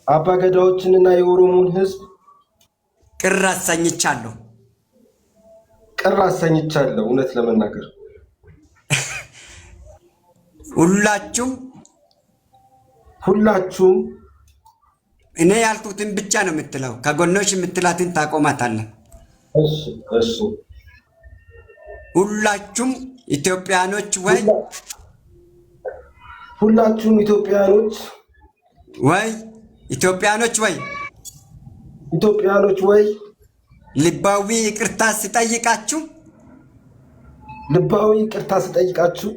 አባገዳዎችንና የኦሮሞን ህዝብ ቅር አሰኝቻለሁ። እውነት ለመናገር ሁላችሁም እኔ ያልኩትን ብቻ ነው የምትለው። ከጎኖሽ የምትላትን ታቆማታለህ። እሺ ሁላችሁም ኢትዮጵያኖች ወይ ልባዊ ይቅርታ ስጠይቃችሁ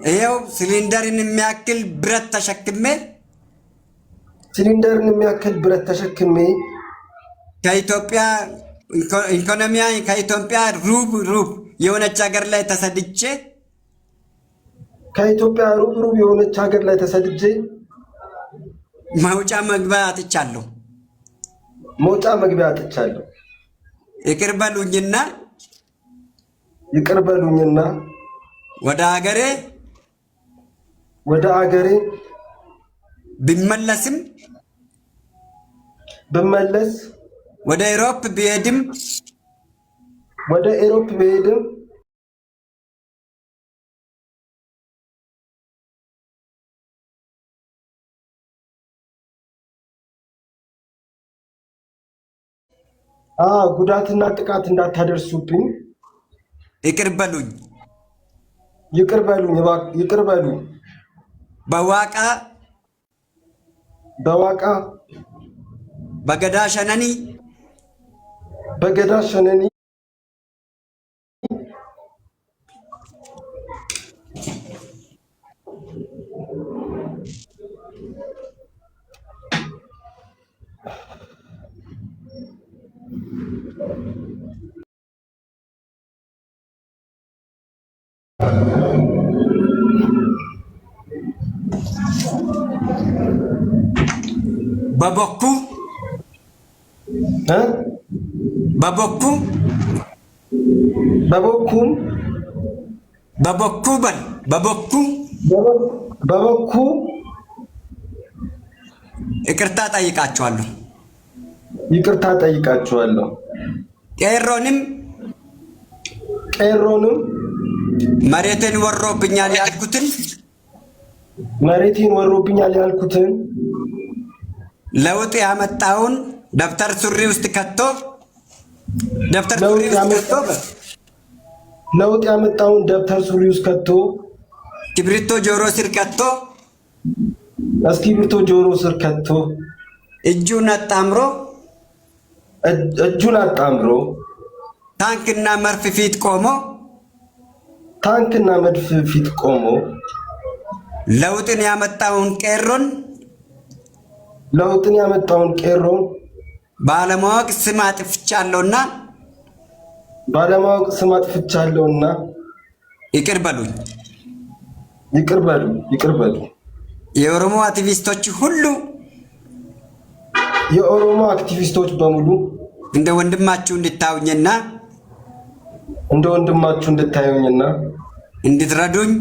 ይኸው ሲሊንደርን የሚያክል ብረት ተሸክሜ ከኢትዮጵያ ሩብ የሆነች ሀገር ላይ ተሰድጄ መውጫ መግቢያ አጥቻለሁ። ይቅር በሉኝና ወደ ሀገሬ ብመለስ ወደ ኢሮፕ ብሄድም ጉዳትና ጥቃት እንዳታደርሱብኝ ይቅር በሉኝ። በዋቃ በገዳ ሸነኒ በበኩ ይቅርታ ጠይቃችኋለሁ። ቄሮንም መሬቴን ወሮብኛል ያልኩትን ለውጥ ያመጣውን ደብተር ሱሪ ውስጥ ከቶ እስክሪብቶ ጆሮ ስር ከቶ እጁን አጣምሮ ታንክና መድፍ ፊት ቆሞ ለውጥን ያመጣውን ቄሮን ባለማወቅ ስም አጥፍቻለሁና ይቅር በሉኝ። የኦሮሞ አክቲቪስቶች በሙሉ እንደ ወንድማችሁ እንድታዩኝና እንድትረዱኝ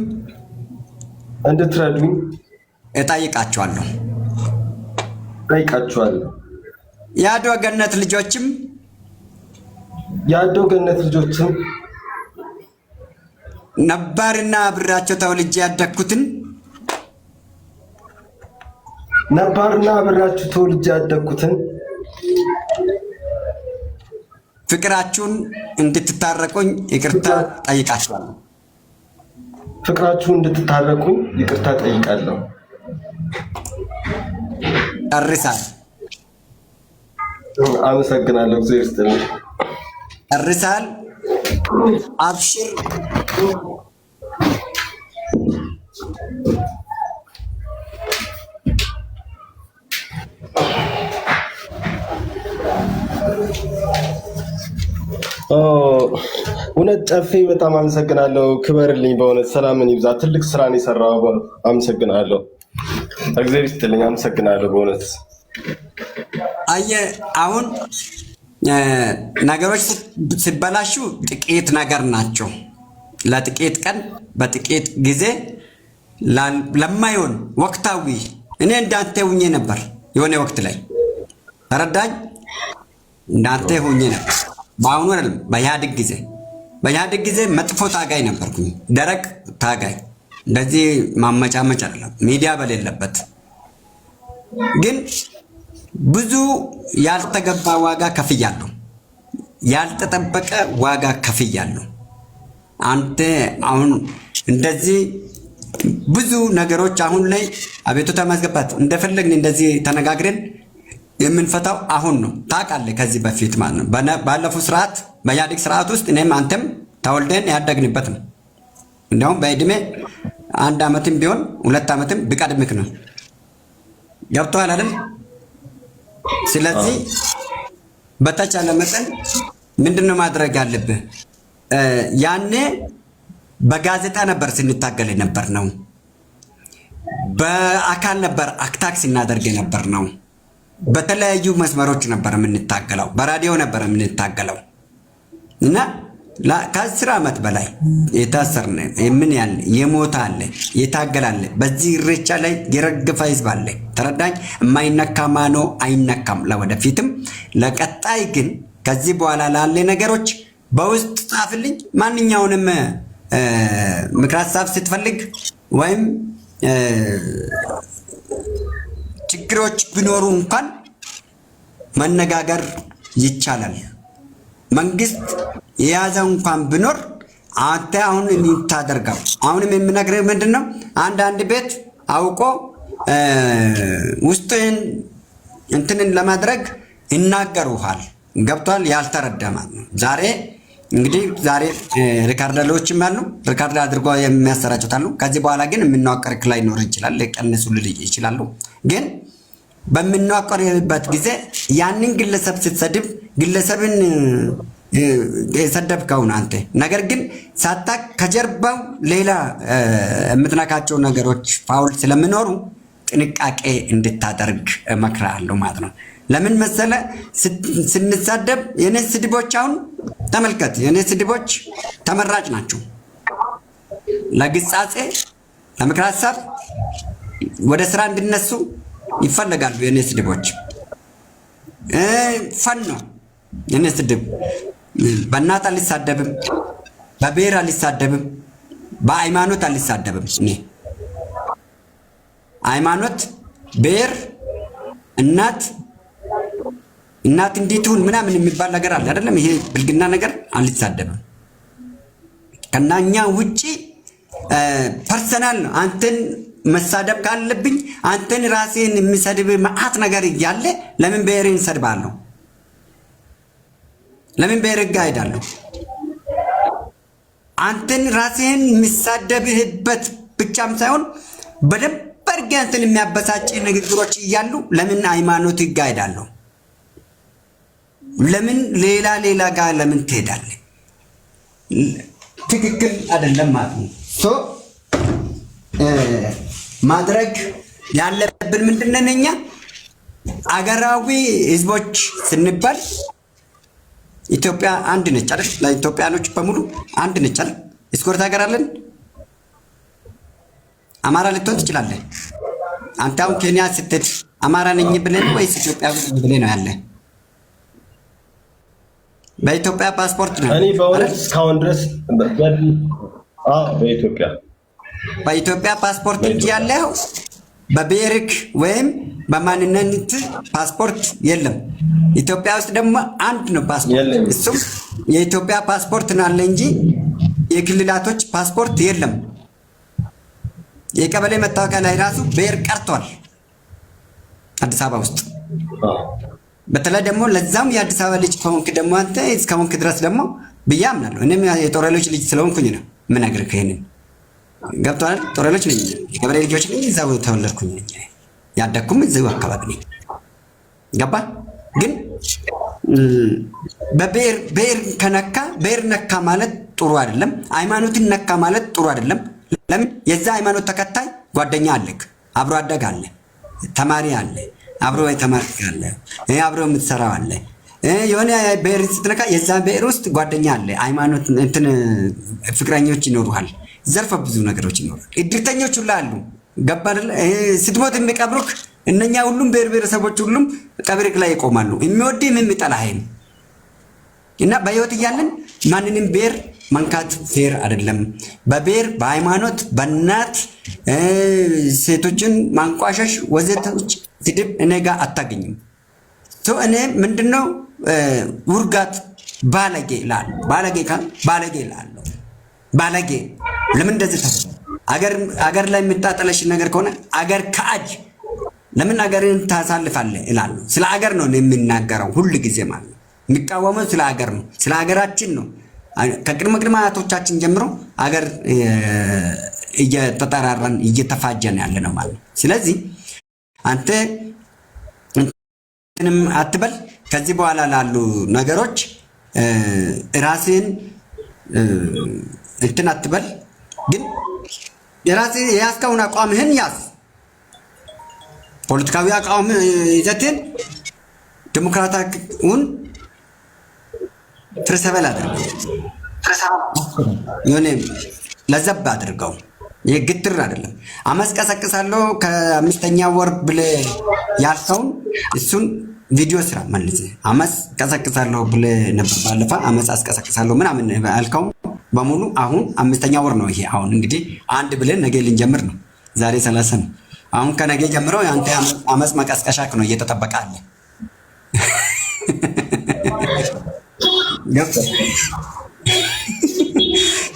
እጠይቃችኋለሁ። የአድዋ ገነት ልጆችም ነባርና አብራቸው ተወልጄ ያደግኩትን ፍቅራችሁን እንድትታረቁኝ ይቅርታ ጠይቃችኋለሁ። ጨርሳል። አመሰግናለሁ። ጨርሳል። አብሽር። እውነት ጨፌ በጣም አመሰግናለሁ። ክበርልኝ። በእውነት ሰላምን ይብዛ። ትልቅ ስራን የሰራው አመሰግናለሁ። እግዚአብሔር ይስጥልኝ። አመሰግናለሁ በእውነት። አሁን ነገሮች ሲበላሹ ጥቂት ነገር ናቸው። ለጥቂት ቀን በጥቂት ጊዜ ለማይሆን ወቅታዊ እኔ እንዳንተ ሆኜ ነበር የሆነ ወቅት ላይ ተረዳኝ። እንዳንተ ሆኜ ነበር። በአሁኑ አይደለም፣ በኢህአዴግ ጊዜ መጥፎ ታጋይ ነበርኩኝ። ደረቅ ታጋይ፣ እንደዚህ ማመጫመጭ አይደለም፣ ሚዲያ በሌለበት ግን ብዙ ያልተገባ ዋጋ ከፍያለሁ፣ ያልተጠበቀ ዋጋ ከፍያለሁ። አንተ አሁን እንደዚህ ብዙ ነገሮች አሁን ላይ አቤቱታ ማስገባት እንደፈለግን እንደዚህ ተነጋግረን የምንፈታው አሁን ነው። ታውቃለህ፣ ከዚህ በፊት ማለት ነው ባለፈው ስርዓት በኢህአዴግ ስርዓት ውስጥ እኔም አንተም ተወልደን ያደግንበት ነው። እንዲያውም በእድሜ 1 ዓመትም ቢሆን 2 ዓመትም ቢቀድምክ ነው። ገብቶሃል አይደል? ስለዚህ በተቻለ መጠን ምንድነው ማድረግ ያለብህ? ያኔ በጋዜጣ ነበር ስንታገል ነበር ነው። በአካል ነበር አክታክ ስናደርግ ነበር ነው። በተለያዩ መስመሮች ነበር የምንታገለው፣ በራዲዮ ነበር የምንታገለው እና ከ10 ዓመት በላይ የታሰርነ ምን ያለ የሞተ አለ፣ የታገለ አለ። በዚህ ኢሬቻ ላይ የረገፈ ህዝብ አለ። ተረዳኝ። የማይነካ ማኖ አይነካም። ለወደፊትም ለቀጣይ ግን ከዚህ በኋላ ላለ ነገሮች በውስጥ ጻፍልኝ። ማንኛውንም ምክር ሀሳብ ስትፈልግ ወይም ችግሮች ቢኖሩ እንኳን መነጋገር ይቻላል። መንግስት የያዘው እንኳን ቢኖር አንተ አሁን የምታደርገው አሁንም የምነግርህ ምንድነው? አንዳንድ ቤት አውቆ ውስጥህን እንትንን ለማድረግ ይናገሩሃል። ገብቷል? ያልተረዳ ማለት ነው። ዛሬ ሪካርደሮችም አሉ፣ ሪካርድ አድርጎ የሚያሰራጩት አሉ። ከዚህ በኋላ ግን የምናዋቀር ላይ ኖር ይችላል፣ ሊቀንሱ ይችላሉ። ግን በምናዋቀርበት ጊዜ ያንን ግለሰብ ስትሰድብ ግለሰብን የሰደብከውን አንተ ነገር ግን ሳታቅ ከጀርባው ሌላ የምትነካቸው ነገሮች ፋውል ስለሚኖሩ ጥንቃቄ እንድታደርግ እመክርሃለሁ ማለት ነው። ለምን መሰለ ስንሳደብ የኔ ስድቦች አሁን ተመልከት፣ የኔ ስድቦች ተመራጭ ናቸው። ለግጻጼ ለምክር ሀሳብ ወደ ስራ እንዲነሱ ይፈልጋሉ። የኔ ስድቦች ፈን ነው። የኔ ስድብ በእናት አልሳደብም፣ በብሔር አልሳደብም፣ በሃይማኖት አልሳደብም። እኔ ሃይማኖት፣ ብሔር፣ እናት እንዲቱን ምናምን የሚባል ነገር አለ አይደለም? ይሄ ብልግና ነገር አልሳደብም። ከናኛ ውጪ ፐርሰናል ነው። አንተን መሳደብ ካለብኝ አንተን ራሴን የሚሰድብ መዓት ነገር እያለ ለምን ብሔርን ሰድባለሁ? ለምን ብሔር ጋር ሄዳለሁ? አንተን ራሴን የሚሳደብህበት ብቻም ሳይሆን በደንብ አድርጌ አንተን የሚያበሳጭ ንግግሮች እያሉ ለምን ሃይማኖት ጋር ሄዳለሁ? ለምን ሌላ ጋር ለምን ትሄዳለህ? ትክክል አይደለም ማለት ነው። ማድረግ ያለብን ምንድነው? እኛ አገራዊ ህዝቦች ስንባል ኢትዮጵያ አንድ ነች አይደል? ለኢትዮጵያኖች በሙሉ አንድ ነች አይደል? እስኮርት ሀገር አለን። አማራ ልትሆን ትችላለህ። አንተ አሁን ኬንያ ስትሄድ አማራ ነኝ ብለህ ወይስ ኢትዮጵያዊ ነኝ ብለህ ነው ያለ? በኢትዮጵያ ፓስፖርት ነው። እኔ በእውነት እስካሁን ድረስ በኢትዮጵያ ፓስፖርት እንጂ ያለው በብሔርክ ወይም በማንነት ፓስፖርት የለም። ኢትዮጵያ ውስጥ ደግሞ አንድ ነው ፓስፖርት፣ እሱም የኢትዮጵያ ፓስፖርት ነው አለ እንጂ የክልላቶች ፓስፖርት የለም። የቀበሌ መታወቂያ ላይ ራሱ ብሔር ቀርቷል አዲስ አበባ ውስጥ። በተለይ ደግሞ ለዛም የአዲስ አበባ ልጅ ከሆንክ ደግሞ አንተ እስከሆንክ ድረስ ደግሞ ብዬ አምናለሁ። እኔም የጦሬሎች ልጅ ስለሆንኩኝ ነው የምነግርህ። ይሄንን ገብቶሃል? ጦሬሎች ነኝ፣ የቀበሌ ልጆች ነኝ። እዛው ተወለድኩኝ ነኝ፣ ያደግኩም እዚሁ አካባቢ ነኝ። ገባ? ግን በብሔር ከነካ ብሔር ነካ ማለት ጥሩ አይደለም። ሃይማኖትን ነካ ማለት ጥሩ አይደለም። ለምን? የዛ ሃይማኖት ተከታይ ጓደኛ አለክ፣ አብሮ አደግ አለ፣ ተማሪ አለ፣ አብሮ የተማሪ አለ፣ አብሮ የምትሰራው አለ። የሆነ ብሔር ስትነካ የዛ ብሔር ውስጥ ጓደኛ አለ፣ ሃይማኖት እንትን ፍቅረኞች ይኖሩሃል። ዘርፈ ብዙ ነገሮች ይኖራል። እድርተኞች ሁሉ አሉ። ገባ አይደለ? ስትሞት የሚቀብሩክ እነኛ ሁሉም ብሔር ብሔረሰቦች ሁሉም ቀብርክ ላይ ይቆማሉ። የሚወድህ የሚጠላህም እና በህይወት እያለን ማንንም ብሔር መንካት ፌር አይደለም። በብሔር በሃይማኖት በእናት ሴቶችን ማንቋሸሽ ወዘተዎች ስድብ እኔ ጋር አታገኝም። እኔ ምንድነው ውርጋት ባለጌ ላል ባለጌ ካል ባለጌ ላለው ባለጌ ለምን እንደዚህ ተፈጠረ? አገር ላይ የምታጠለሽ ነገር ከሆነ አገር ከአጅ ለምን አገርን ታሳልፋለህ ይላሉ። ስለ አገር ነው የሚናገረው ሁሉ ጊዜ ማለት ነው። የሚቃወመው ስለ አገር ነው፣ ስለ ሀገራችን ነው። ከቅድመ ቅድመ አያቶቻችን ጀምሮ አገር እየተጠራራን እየተፋጀን ያለ ነው ማለት ነው። ስለዚህ አንተ እንትንም አትበል። ከዚህ በኋላ ላሉ ነገሮች ራስህን እንትን አትበል። ግን የራስህ የያዝከውን አቋምህን ያዝ። ፖለቲካዊ አቋም ይዘትን ዲሞክራታዊውን ፍርሰበል አድርገው የሆነ ለዘብ አድርገው። ይህ ግትር አይደለም። አመፅ ቀሰቅሳለሁ ከአምስተኛ ወር ብለህ ያልከውን እሱን ቪዲዮ ስራ መልስ። አመፅ ቀሰቅሳለሁ ብለህ ነበር ባለፈ። አመፅ አስቀሰቅሳለሁ ምናምን ያልከው በሙሉ አሁን አምስተኛ ወር ነው። ይሄ አሁን እንግዲህ አንድ ብለን ነገ ልንጀምር ነው። ዛሬ 30 ነው። አሁን ከነገ ጀምሮ ያንተ አመፅ መቀስቀሻክ ነው እየተጠበቀ አለ።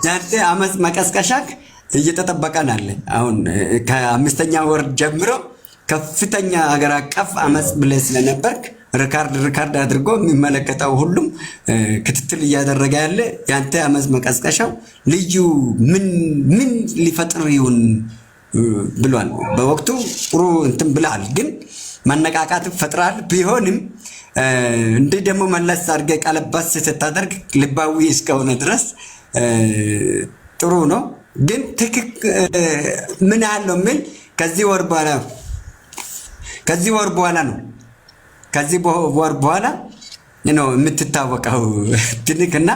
ያንተ አመፅ መቀስቀሻክ እየተጠበቀ አለ። አሁን ከአምስተኛ ወር ጀምሮ ከፍተኛ ሀገር አቀፍ አመፅ ብለህ ስለነበርክ ሪካርድ አድርጎ የሚመለከተው ሁሉም ክትትል እያደረገ ያለ ያንተ አመፅ መቀስቀሻው ልዩ ምን ሊፈጥር ይሁን ብሏል። በወቅቱ ጥሩ እንትን ብለሃል፣ ግን መነቃቃት ፈጥራል። ቢሆንም እንደ ደግሞ መለስ አድርገህ ቀለባስ ስታደርግ ልባዊ እስከሆነ ድረስ ጥሩ ነው። ግን ምን ያለው ምን ከዚህ ወር በኋላ ነው። ከዚህ ወር በኋላ ነው የምትታወቀው ትንክና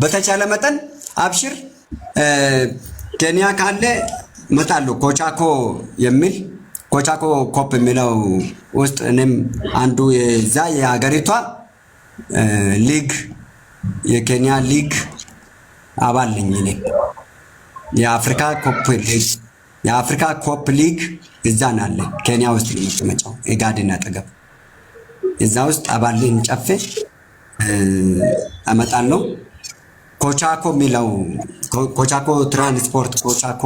በተቻለ መጠን አብሽር። ኬንያ ካለ መጣሉ ኮቻኮ የሚል ኮቻኮ ኮፕ የሚለው ውስጥ እኔም አንዱ የዛ የሀገሪቷ ሊግ የኬንያ ሊግ አባል ነኝ። እኔ የአፍሪካ ኮፕ ሊግ እዛ ናለ ኬንያ ውስጥ ነው መቀመጫው፣ የጋድን አጠገብ እዛ ውስጥ አባል ነኝ። ጨፌ አመጣለሁ። ኮቻኮ የሚለው ኮቻኮ ትራንስፖርት ኮቻኮ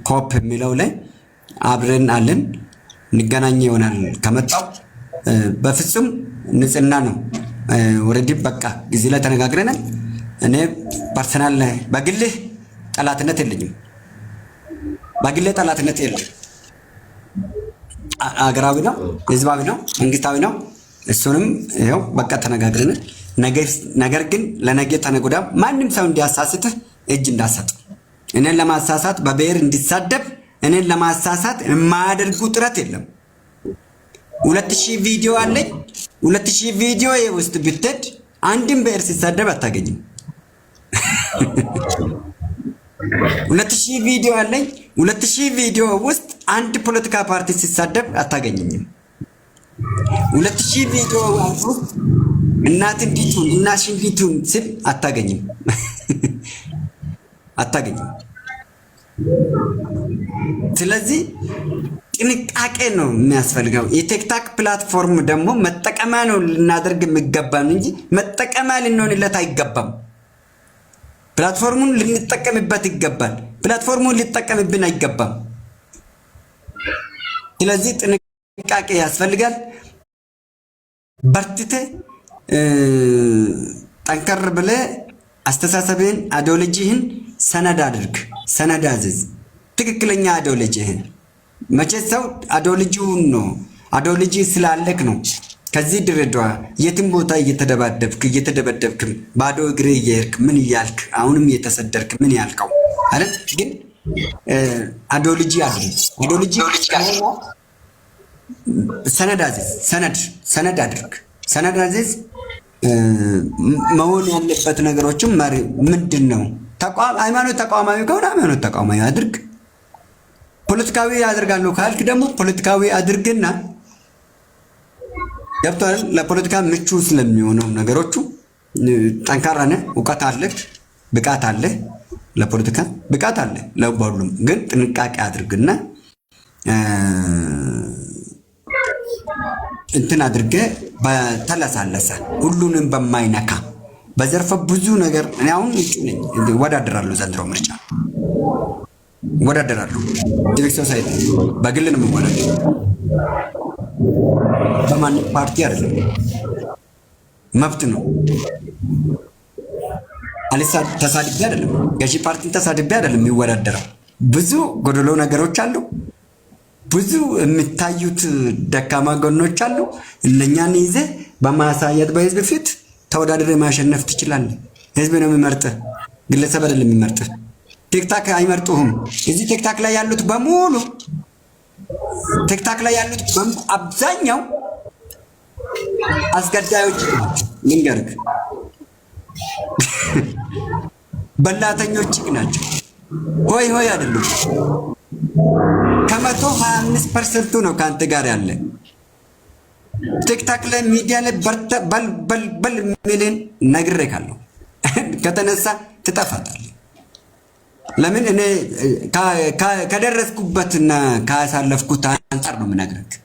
ኮፕ የሚለው ላይ አብረን አለን። እንገናኝ ይሆናል ከመጣው። በፍጹም ንጽህና ነው። ወረዲ በቃ ጊዜ ላይ ተነጋግረናል። እኔ ፐርሰናል በግልህ ጠላትነት የለኝም። በግልህ ጠላትነት የለም። አገራዊ ነው፣ ህዝባዊ ነው፣ መንግስታዊ ነው። እሱንም ይኸው በቃ ተነጋግረናል። ነገር ግን ለነገ ተነጎዳ ማንም ሰው እንዲያሳስትህ እጅ እንዳሰጥ እኔን ለማሳሳት በብሔር እንዲሳደብ እኔን ለማሳሳት የማያደርጉ ጥረት የለም። 2000 ቪዲዮ አለኝ። 2000 ቪዲዮ ውስጥ ብትሄድ አንድም ብሔር ሲሳደብ አታገኝም። 2000 ቪዲዮ አለኝ። 2000 ቪዲዮ ውስጥ አንድ ፖለቲካ ፓርቲ ሲሳደብ አታገኝም። 2000 ቪዲዮ ውስጥ እናት እንዲቱን እናት እንዲቱን ስል አታገኝም። ስለዚህ ጥንቃቄ ነው የሚያስፈልገው። የቲክታክ ፕላትፎርም ደግሞ መጠቀሚያ ነው ልናደርግ የሚገባን እንጂ መጠቀሚያ ልንሆንለት አይገባም። ፕላትፎርሙን ልንጠቀምበት ይገባል። ፕላትፎርሙን ሊጠቀምብን አይገባም። ስለዚህ ጥንቃቄ ያስፈልጋል። በርትተ ጠንከር ብለህ አስተሳሰብህን አይዲዮሎጂህን ሰነድ አድርግ፣ ሰነድ አዝዝ። ትክክለኛ አይዲዮሎጂህን መቼ ሰው አይዲዮሎጂውን ነው አይዲዮሎጂ ስላለክ ነው ከዚህ ድሬዳዋ የትም ቦታ እየተደበደብክ ባዶ እግሬ እየሄድክ ምን እያልክ አሁንም እየተሰደርክ ምን ያልከው አይደል? ግን አይዲዮሎጂ አድርግ። አይዲዮሎጂ ሰነድ አዝዝ፣ ሰነድ አድርግ፣ ሰነድ አዝዝ። መሆን ያለበት ነገሮችም ምንድን ነው ሃይማኖት ተቋማዊ ከሆነ ሃይማኖት ተቋማዊ አድርግ። ፖለቲካዊ ያደርጋለሁ ካልክ ደግሞ ፖለቲካዊ አድርግና ገብቶሃል። ለፖለቲካ ምቹ ስለሚሆነው ነገሮቹ ጠንካራ ነህ፣ እውቀት አለህ፣ ብቃት አለህ፣ ለፖለቲካ ብቃት አለህ። ለሁሉም ግን ጥንቃቄ አድርግና እንትን አድርገህ በተለሳለሰ ሁሉንም በማይነካ በዘርፈ ብዙ ነገር እኔ አሁን እጩ ነኝ፣ እወዳደራለሁ። ዘንድሮ ምርጫ እወዳደራለሁ። ሲቪክ ሶሳይቲ በግል ነው የምወዳደረው፣ በማንም ፓርቲ አይደለም። መብት ነው። ተሳድቤ አይደለም፣ ገዢ ፓርቲን ተሳድቤ አይደለም የሚወዳደረው። ብዙ ጎደሎ ነገሮች አሉ፣ ብዙ የሚታዩት ደካማ ጎኖች አሉ። እነኛን ይዘህ በማሳየት በህዝብ ፊት ተወዳድረህ ማሸነፍ ትችላለህ። ህዝብ ነው የሚመርጥህ፣ ግለሰብ አይደለም የሚመርጥህ። ቲክታክ አይመርጡህም። እዚህ ቲክታክ ላይ ያሉት በሙሉ አብዛኛው አስገዳዮች ልንገርህ፣ በላተኞች ናቸው። ሆይ ሆይ አይደሉም። ከ125% ነው ከአንተ ጋር ያለ ቲክታክ ላይ ሚዲያ ላይ በል ሚልን ነግሬሃለሁ። ከተነሳ ትጠፋታለህ። ለምን እኔ ከደረስኩበትና ካሳለፍኩት አንጻር ነው የምነግርህ።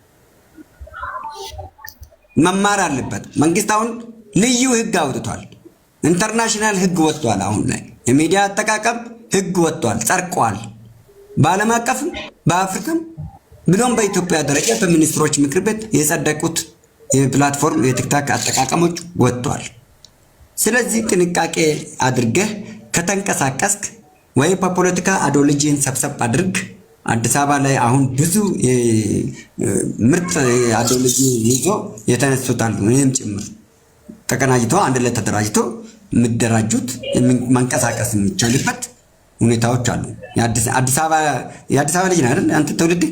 መማር አለበት መንግስት። አሁን ልዩ ህግ አውጥቷል። ኢንተርናሽናል ህግ ወጥቷል። አሁን ላይ የሚዲያ አጠቃቀም ህግ ወጥቷል፣ ጸድቋል። በዓለም አቀፍም በአፍሪካም ብሎም በኢትዮጵያ ደረጃ በሚኒስትሮች ምክር ቤት የጸደቁት የፕላትፎርም የቲክታክ አጠቃቀሞች ወጥቷል። ስለዚህ ጥንቃቄ አድርገህ ከተንቀሳቀስክ ወይ በፖለቲካ አዶሎጂን ሰብሰብ አድርግ። አዲስ አበባ ላይ አሁን ብዙ ምርጥ አዶሎጂ ይዞ የተነሱታል። እኔም ጭምር ተቀናጅቶ አንድ ላይ ተደራጅቶ የሚደራጁት መንቀሳቀስ የሚቻልበት ሁኔታዎች አሉ። የአዲስ አበባ ልጅ ነህ አይደል አንተ? ትውልድ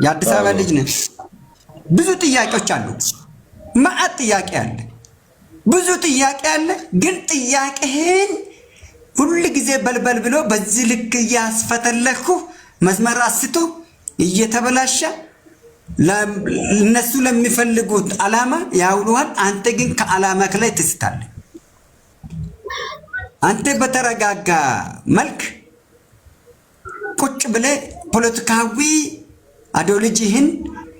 የአዲስ አበባ ልጅ ነህ። ብዙ ጥያቄዎች አሉ። መዓት ጥያቄ አለ፣ ብዙ ጥያቄ አለ። ግን ጥያቄህን ሁል ጊዜ በልበል ብሎ በዚህ ልክ እያስፈተለኩ መስመር አስቶ እየተበላሸ እነሱ ለሚፈልጉት ዓላማ ያውሉሃል። አንተ ግን ከዓላማክ ላይ ትስታለህ። አንተ በተረጋጋ መልክ ቁጭ ብለህ ፖለቲካዊ አዶሎጂህን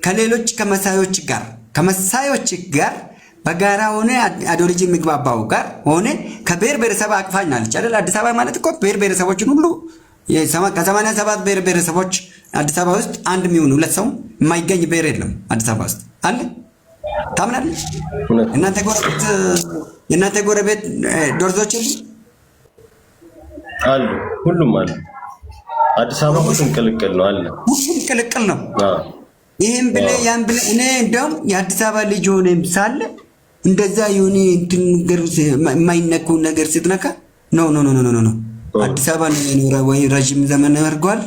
ከሌሎች ከመሳዮች ጋር በጋራ ሆነ አዶሎጂ የሚግባባው ጋር ሆነ ከብሔር ብሔረሰብ አቅፋኝ ናለች አይደል? አዲስ አበባ ማለት እኮ ብሔር ብሔረሰቦችን ሁሉ ከ87 ብሔር ብሔረሰቦች አዲስ አበባ ውስጥ አንድ የሚሆን ሁለት ሰው የማይገኝ ብሔር የለም። አዲስ አበባ ውስጥ አለ። ታምናለህ? የእናንተ ጎረቤት ዶርዞች አሉ፣ ሁሉም አሉ። አዲስ አበባ ሁሉም ቅልቅል ነው አለ። ሁሉም ቅልቅል ነው። ይሄን ብለህ ያን ብለህ እኔ እንደውም የአዲስ አበባ ልጅ ሆነም ሳለ እንደዛ የሆነ እንትን ነገር የማይነኩ ነገር ስትነካ ኖ አዲስ አበባ ነው የኖረ ወይ ረጅም ዘመን አድርጓል፣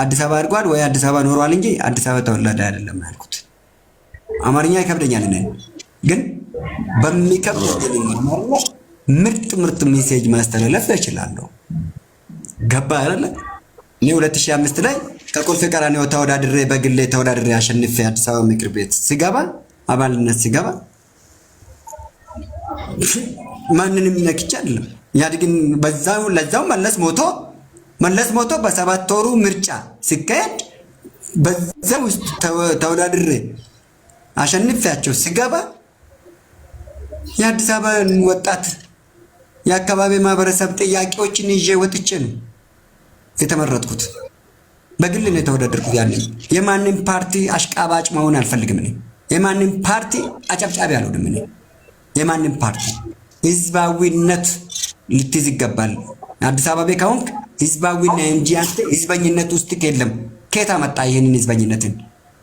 አዲስ አበባ አድርጓል ወይ አዲስ አበባ ኖሯል እንጂ አዲስ አበባ ተወለደ አይደለም ያልኩት። አማርኛ ይከብደኛል። እኔ ግን በሚከብድ ምርጥ ሜሴጅ ማስተላለፍ እችላለሁ። ገባ አይደለ? እኔ 2005 ላይ ከቁልፍ ቀራኒዮ ተወዳድሬ በግሌ ተወዳድሬ አሸንፌ አዲስ አበባ ምክር ቤት ሲገባ አባልነት ሲገባ ማንንም ነክቼ አይደለም። ያድግን ለዛው መለስ ሞቶ በ7 ወሩ ምርጫ ሲካሄድ በዛ ውስጥ ተወዳድሬ አሸንፌያቸው ሲገባ የአዲስ አበባን ወጣት የአካባቢ ማህበረሰብ ጥያቄዎችን ይዤ ወጥቼ ነው የተመረጥኩት። በግል ነው የተወዳደርኩት። ያኔ የማንም ፓርቲ አሽቃባጭ መሆን አልፈልግም። እኔ የማንም ፓርቲ አጨብጫቢ አልሆንም። እኔ የማንም ፓርቲ ህዝባዊነት ልትይዝ ይገባል። አዲስ አበባ ከሆንክ ህዝባዊነት እንጂ አንተ ህዝበኝነት ውስጥ የለም። ከየት አመጣ ይሄንን ህዝበኝነትን?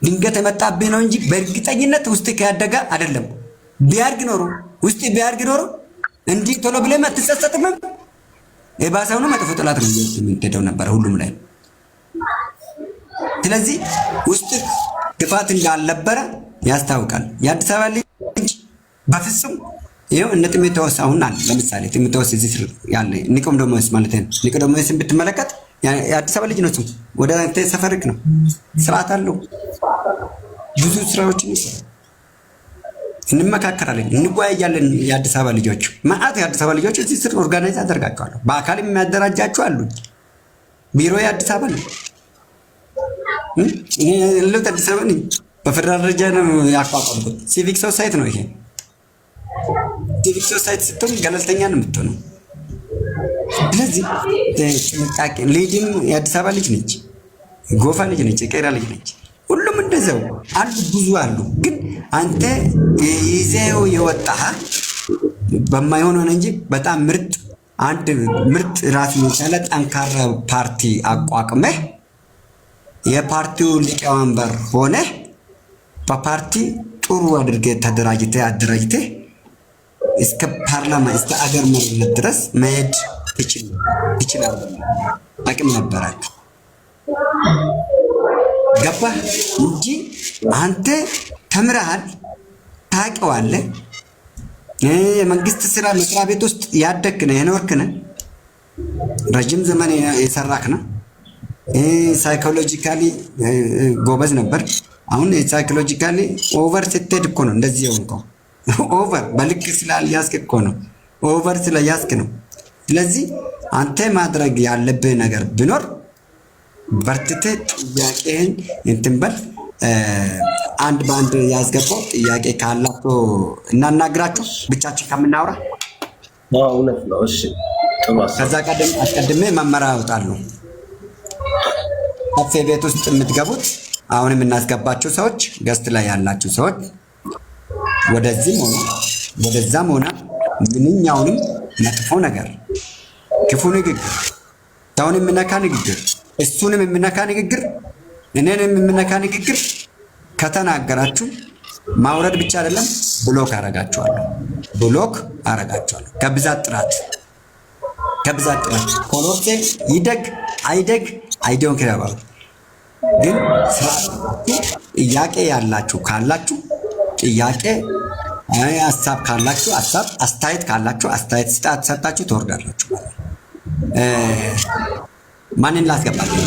ድንገት የመጣብህ ነው እንጂ በእርግጠኝነት ውስጥ ከያደገ አይደለም። ውስጥ ቢያድግ ኖሮ እንዲህ ቶሎ ብለህ አትጸጸትም። የባሰውን መጥፎ ጥላት ነው የምትሄደው ነበር ሁሉም ላይ። ስለዚህ ውስጥ ክፋት እንዳልነበረ ያስታውቃል። የአዲስ አበባ ልጅ በፍጹም ይኸው እነ ጢሞቴዎስ አሁን አለ። ለምሳሌ ጢሞቴዎስ እዚህ ስር ያለ ኒቆዲሞስ ማለት ነው። ኒቆዲሞስን ብትመለከት የአዲስ አበባ ልጅ ነው። እሱም ወደ አንተ ሰፈርክ ነው። ስርዓት አለው። ብዙ ስራዎችን ይሰራል። እንመካከራለን፣ እንወያያለን። የአዲስ አበባ ልጆች ማለት የአዲስ አበባ ልጆች እዚህ ስር ኦርጋናይዝ አደርጋቸዋለሁ። በአካል የሚያደራጃቸው አሉ። ቢሮ የአዲስ አበባ ነው። እኔ ያለሁት አዲስ አበባ ነኝ። በፌደራል ደረጃ ነው ያቋቋምኩት። ሲቪክ ሶሳይቲ ነው ይሄ። ሲቪክ ሶሳይቲ ስትሆን ገለልተኛ ነው የምትሆነው። ስለዚህ ጥንቃቄ። ሊዲም የአዲስ አበባ ልጅ ነች፣ ጎፋ ልጅ ነች፣ የቄራ ልጅ ነች። ሁሉም እንደዛው አሉ፣ ብዙ አሉ። ግን አንተ ይዘው የወጣህ በማይሆን ሆነ እንጂ በጣም ምርጥ አንድ ምርጥ ራሱን የቻለ ጠንካራ ፓርቲ አቋቁመህ የፓርቲው ሊቀመንበር ሆነህ በፓርቲ ጥሩ አድርገህ አደራጅተህ እስከ ፓርላማ እስከ አገር መሪነት ድረስ መሄድ ትችላለህ። አቅም ነበራችሁ። ገባህ እንጂ አንተ ተምረሃል፣ ታውቀዋለህ። የመንግስት ስራ መስሪያ ቤት ውስጥ ያደግክ ነህ፣ የኖርክ ነህ፣ ረጅም ዘመን የሰራክ ነው። ሳይኮሎጂካሊ ጎበዝ ነበር። አሁን ሳይኮሎጂካሊ ኦቨር ስትሄድ እኮ ነው እንደዚህ የሆንከው። ኦቨር በልክ ስላልያዝክ እኮ ነው፣ ኦቨር ስለያዝክ ነው። ስለዚህ አንተ ማድረግ ያለብህ ነገር ቢኖር በርትተህ ጥያቄህን እንትን በል። አንድ በአንድ ያስገባው ጥያቄ ካላችሁ እናናግራችሁ ብቻችን ከምናወራ። እውነት ነው። እሺ ጥሩ። ከዛ አስቀድሜ መመሪያ ያወጣሉ። ካፌ ቤት ውስጥ የምትገቡት አሁን የምናስገባቸው ሰዎች፣ ገስት ላይ ያላችሁ ሰዎች ወደዚህም ሆነ ወደዛም ሆነ ምንኛውንም መጥፎ ነገር፣ ክፉ ንግግር፣ ሰውን የምነካ ንግግር፣ እሱንም የምነካ ንግግር፣ እኔንም የምነካ ንግግር ከተናገራችሁ ማውረድ ብቻ አይደለም ብሎክ አረጋችኋለሁ። ከብዛት ጥራት ኮሎሴ ይደግ አይደግ አይዶን ከራባው ግን ጥያቄ ያላችሁ ካላችሁ ጥያቄ፣ ሀሳብ ካላችሁ ሀሳብ፣ አስተያየት ካላችሁ አስተያየት ሰጣችሁ ትወርዳላችሁ። ማንን ላስገባችሁ?